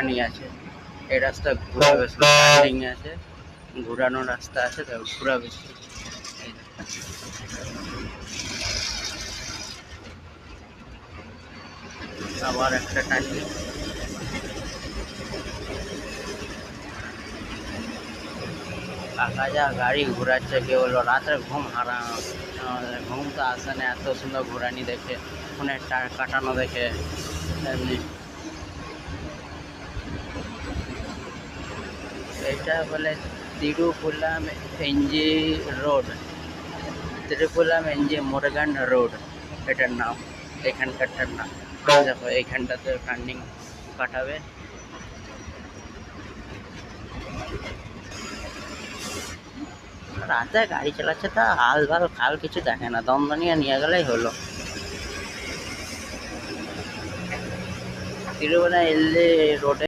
নিয়ে আছে। এই রাস্তা ঘোরাবে, টার্নিং আছে, ঘোরানোর রাস্তা আছে, তো ঘোরাবে। আবার একটা টার্নিং। কাকা যা গাড়ি ঘোরাচ্ছে, কে বললো রাত্রে ঘুম হারানো, ঘুম তো আসে না এত সুন্দর ঘোরানি দেখে, ফোনের কাটানো দেখে। এমনি এটা বলে তিরুপুলাম NG road, তিরুপুলাম NG Morgan road এটার নাম, এখানকারটার নাম। দেখো এইখানটাতে টার্নিং কাটাবে। রাতে গাড়ি চালাচ্ছে তা আল ভাল খাল কিছু দেখে না, দমদমিয়া নিয়ে গেলেই হলো। তিরুপুলা এলজি রোডে